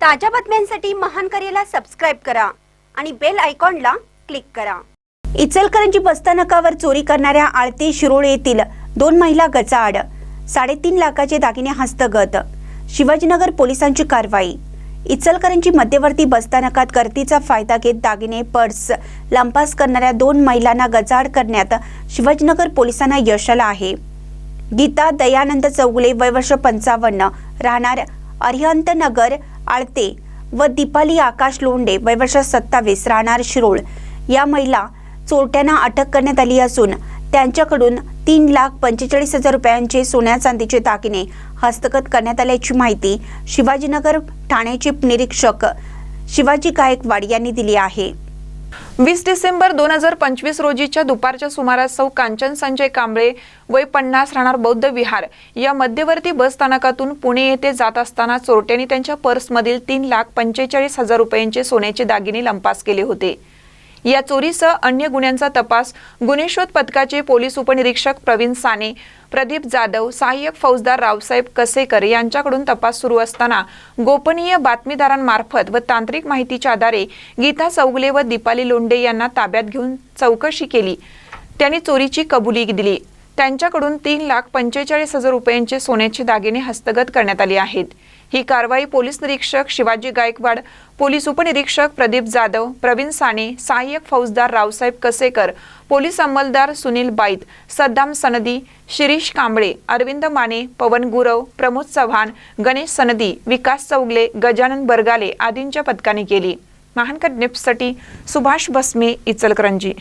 ताज्या बातम्यांसाठी महान करेला सबस्क्राइब करा आणि बेल आयकॉनला क्लिक करा। इचलकरंजी बसस्थानकावर चोरी करणाऱ्या आळते शिरोळ येथील 2 महिला गचाआड 3.5 लाखाचे दागिने हस्तगत। शिवाजीनगर पोलिसांची कारवाई। इचलकरंजी मध्यवर्ती बसस्थानकात गर्दीचा फायदा घेत दागिने पर्स लंपास करणाऱ्या 2 महिलांना गचाआड करण्यात शिवाजीनगर पोलिसांना यश आलं आहे। गीता दयानंद चौगुले वय वर्ष 55 राहणार अरिहंत नगर आळते व दीपाली आकाश लोंढे वय वर्ष 27 राहणार शिरोळ या महिला चोरट्यांना अटक करण्यात आली असून त्यांच्याकडून 3,45,000 रुपयांचे सोन्या चांदीचे दागिने हस्तगत करण्यात आल्याची माहिती शिवाजीनगर ठाण्याचे निरीक्षक शिवाजी गायकवाड यांनी दिली आहे। 20 डिसेंबर 2025 रोजीच्या दुपारच्या सुमारास सौ कांचन संजय कांबळे वय 50 राहणार बौद्ध विहार या मध्यवर्ती बस स्थानकातून पुणे येथे जात असताना चोरट्यांनी त्यांच्या पर्समधील 3,45,000 रुपयांचे सोन्याचे दागिने लंपास केले होते। या चोरीसह अन्य गुन्ह्यांचा तपास गुन्हे शोध पथकाचे पोलीस उपनिरीक्षक प्रवीण साने, प्रदीप जाधव, सहाय्यक फौजदार रावसाहेब कसेकर यांच्याकडून तपास सुरू असताना गोपनीय बातमीदारांमार्फत व तांत्रिक माहितीच्या आधारे गीता चौगुले व दीपाली लोंढे यांना ताब्यात घेऊन चौकशी केली। त्यांनी चोरीची कबुली दिली। त्यांच्याकडून 3,45,000 रुपयांचे सोन्याचे दागिने हस्तगत करण्यात आले आहेत। ही कारवाई पोलीस निरीक्षक शिवाजी गायकवाड, पोलीस उपनिरीक्षक प्रदीप जाधव, प्रवीण साने, सहाय्यक फौजदार रावसाहेब कसेकर, पोलीस अंमलदार सुनील बाईत, सद्दाम सनदी, शिरीष कांबळे, अरविंद माने, पवन गुरव, प्रमोद चव्हाण, गणेश सनदी, विकास चौगले, गजानन बरगाले आदींच्या पथकाने केली। महानकर न्यूजसाठी सुभाष बसमे, इचलकरंजी।